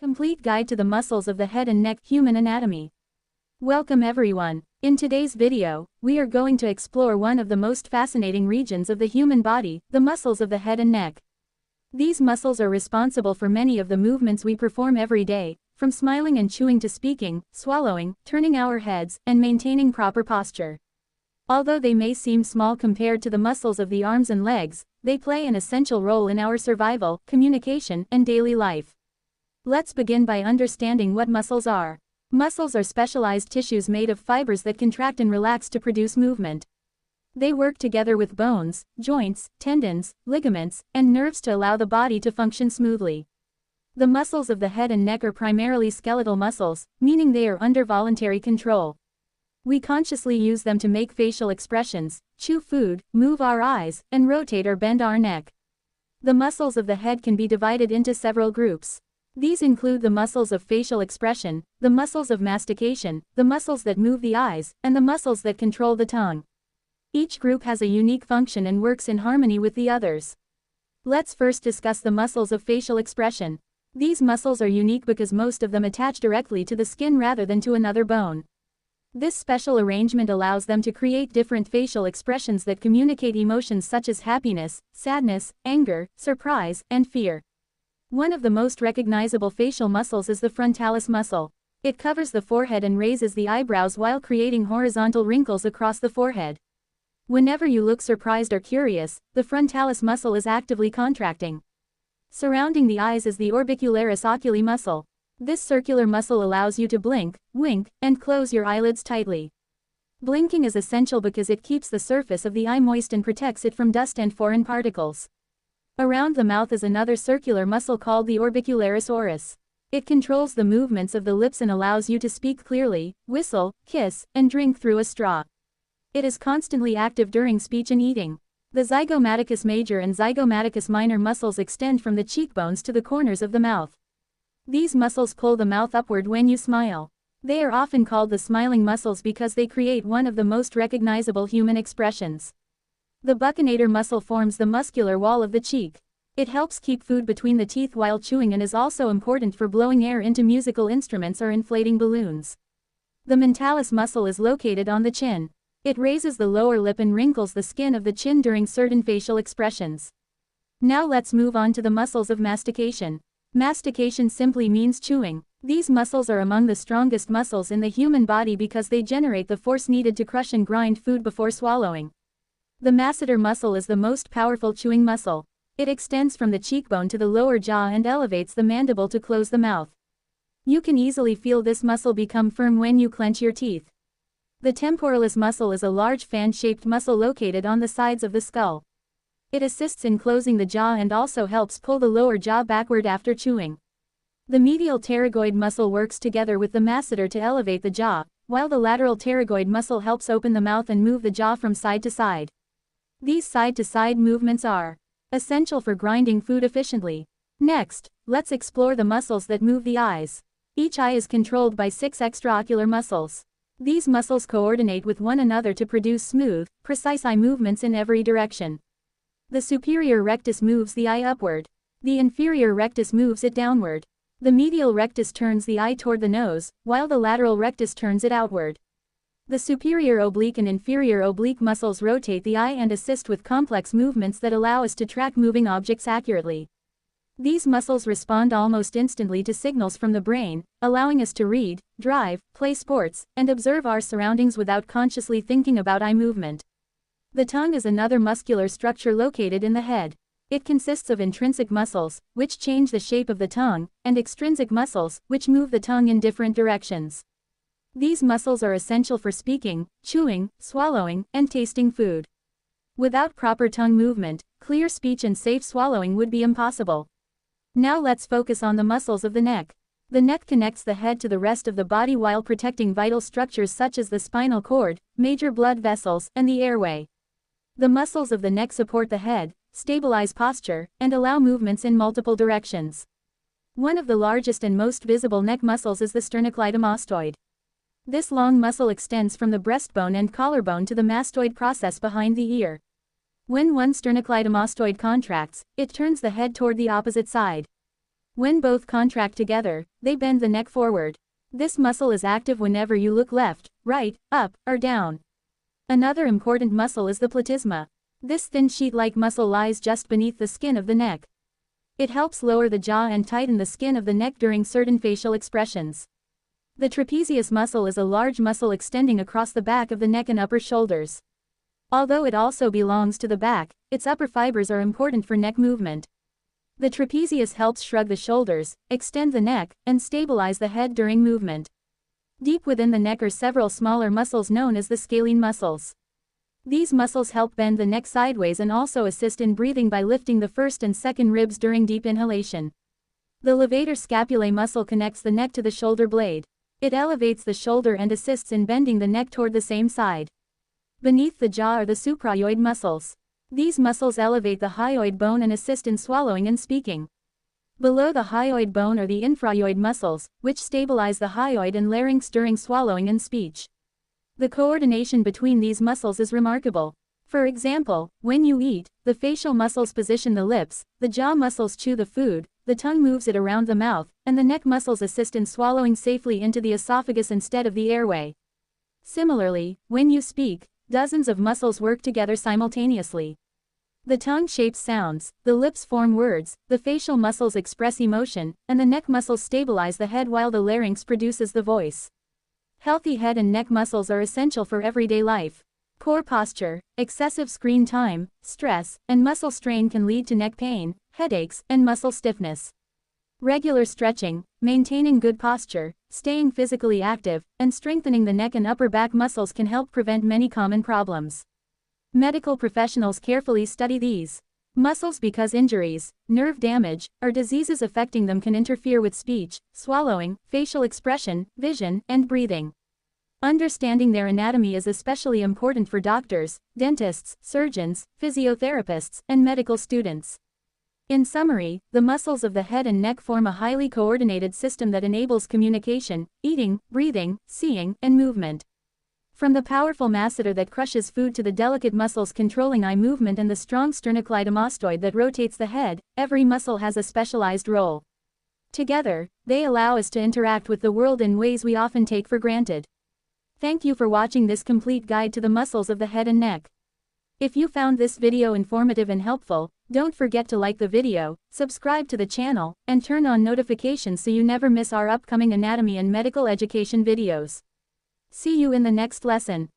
Complete Guide to the Muscles of the Head and Neck Human Anatomy. Welcome everyone. In today's video, we are going to explore one of the most fascinating regions of the human body, the muscles of the head and neck. These muscles are responsible for many of the movements we perform every day, from smiling and chewing to speaking, swallowing, turning our heads, and maintaining proper posture. Although they may seem small compared to the muscles of the arms and legs, they play an essential role in our survival, communication, and daily life. Let's begin by understanding what muscles are. Muscles are specialized tissues made of fibers that contract and relax to produce movement. They work together with bones, joints, tendons, ligaments, and nerves to allow the body to function smoothly. The muscles of the head and neck are primarily skeletal muscles, meaning they are under voluntary control. We consciously use them to make facial expressions, chew food, move our eyes, and rotate or bend our neck. The muscles of the head can be divided into several groups. These include the muscles of facial expression, the muscles of mastication, the muscles that move the eyes, and the muscles that control the tongue. Each group has a unique function and works in harmony with the others. Let's first discuss the muscles of facial expression. These muscles are unique because most of them attach directly to the skin rather than to another bone. This special arrangement allows them to create different facial expressions that communicate emotions such as happiness, sadness, anger, surprise, and fear. One of the most recognizable facial muscles is the frontalis muscle. It covers the forehead and raises the eyebrows while creating horizontal wrinkles across the forehead. Whenever you look surprised or curious, the frontalis muscle is actively contracting. Surrounding the eyes is the Orbicularis Oculi muscle. This circular muscle allows you to blink, wink, and close your eyelids tightly. Blinking is essential because it keeps the surface of the eye moist and protects it from dust and foreign particles. Around the mouth is another circular muscle called the Orbicularis Oris. It controls the movements of the lips and allows you to speak clearly, whistle, kiss, and drink through a straw. It is constantly active during speech and eating. The Zygomaticus major and Zygomaticus minor muscles extend from the cheekbones to the corners of the mouth. These muscles pull the mouth upward when you smile. They are often called the smiling muscles because they create one of the most recognizable human expressions. The Buccinator muscle forms the muscular wall of the cheek. It helps keep food between the teeth while chewing and is also important for blowing air into musical instruments or inflating balloons. The Frontalis muscle is located on the chin. It raises the lower lip and wrinkles the skin of the chin during certain facial expressions. Now let's move on to the muscles of mastication. Mastication simply means chewing. These muscles are among the strongest muscles in the human body because they generate the force needed to crush and grind food before swallowing. The Masseter muscle is the most powerful chewing muscle. It extends from the cheekbone to the lower jaw and elevates the mandible to close the mouth. You can easily feel this muscle become firm when you clench your teeth. The Temporalis muscle is a large fan-shaped muscle located on the sides of the skull. It assists in closing the jaw and also helps pull the lower jaw backward after chewing. The medial pterygoid muscle works together with the masseter to elevate the jaw, while the lateral pterygoid muscle helps open the mouth and move the jaw from side to side. These side-to-side movements are essential for grinding food efficiently. Next, let's explore the muscles that move the eyes. Each eye is controlled by 6 extraocular muscles. These muscles coordinate with one another to produce smooth, precise eye movements in every direction. The superior rectus moves the eye upward. The inferior rectus moves it downward. The medial rectus turns the eye toward the nose, while the lateral rectus turns it outward. The superior oblique and inferior oblique muscles rotate the eye and assist with complex movements that allow us to track moving objects accurately. These muscles respond almost instantly to signals from the brain, allowing us to read, drive, play sports, and observe our surroundings without consciously thinking about eye movement. The tongue is another muscular structure located in the head. It consists of intrinsic muscles, which change the shape of the tongue, and extrinsic muscles, which move the tongue in different directions. These muscles are essential for speaking, chewing, swallowing, and tasting food. Without proper tongue movement, clear speech and safe swallowing would be impossible. Now let's focus on the muscles of the neck. The neck connects the head to the rest of the body while protecting vital structures such as the spinal cord, major blood vessels, and the airway. The muscles of the neck support the head, stabilize posture, and allow movements in multiple directions. One of the largest and most visible neck muscles is the sternocleidomastoid. This long muscle extends from the breastbone and collarbone to the mastoid process behind the ear. When one sternocleidomastoid contracts, it turns the head toward the opposite side. When both contract together, they bend the neck forward. This muscle is active whenever you look left, right, up, or down. Another important muscle is the platysma. This thin sheet-like muscle lies just beneath the skin of the neck. It helps lower the jaw and tighten the skin of the neck during certain facial expressions. The trapezius muscle is a large muscle extending across the back of the neck and upper shoulders. Although it also belongs to the back, its upper fibers are important for neck movement. The trapezius helps shrug the shoulders, extend the neck, and stabilize the head during movement. Deep within the neck are several smaller muscles known as the scalene muscles. These muscles help bend the neck sideways and also assist in breathing by lifting the first and second ribs during deep inhalation. The levator scapulae muscle connects the neck to the shoulder blade. It elevates the shoulder and assists in bending the neck toward the same side. Beneath the jaw are the supraoid muscles. These muscles elevate the hyoid bone and assist in swallowing and speaking. Below the hyoid bone are the infraoid muscles, which stabilize the hyoid and larynx during swallowing and speech. The coordination between these muscles is remarkable. For example, when you eat, the facial muscles position the lips, the jaw muscles chew the food, the tongue moves it around the mouth, and the neck muscles assist in swallowing safely into the esophagus instead of the airway. Similarly, when you speak, dozens of muscles work together simultaneously. The tongue shapes sounds, the lips form words, the facial muscles express emotion, and the neck muscles stabilize the head while the larynx produces the voice. Healthy head and neck muscles are essential for everyday life. Poor posture, excessive screen time, stress, and muscle strain can lead to neck pain, headaches, and muscle stiffness. Regular stretching, maintaining good posture, staying physically active, and strengthening the neck and upper back muscles can help prevent many common problems. Medical professionals carefully study these muscles because injuries, nerve damage, or diseases affecting them can interfere with speech, swallowing, facial expression, vision, and breathing. Understanding their anatomy is especially important for doctors, dentists, surgeons, physiotherapists, and medical students. In summary, the muscles of the head and neck form a highly coordinated system that enables communication, eating, breathing, seeing, and movement. From the powerful masseter that crushes food to the delicate muscles controlling eye movement and the strong sternocleidomastoid that rotates the head, every muscle has a specialized role. Together, they allow us to interact with the world in ways we often take for granted. Thank you for watching this complete guide to the muscles of the head and neck. If you found this video informative and helpful, don't forget to like the video, subscribe to the channel, and turn on notifications so you never miss our upcoming anatomy and medical education videos. See you in the next lesson.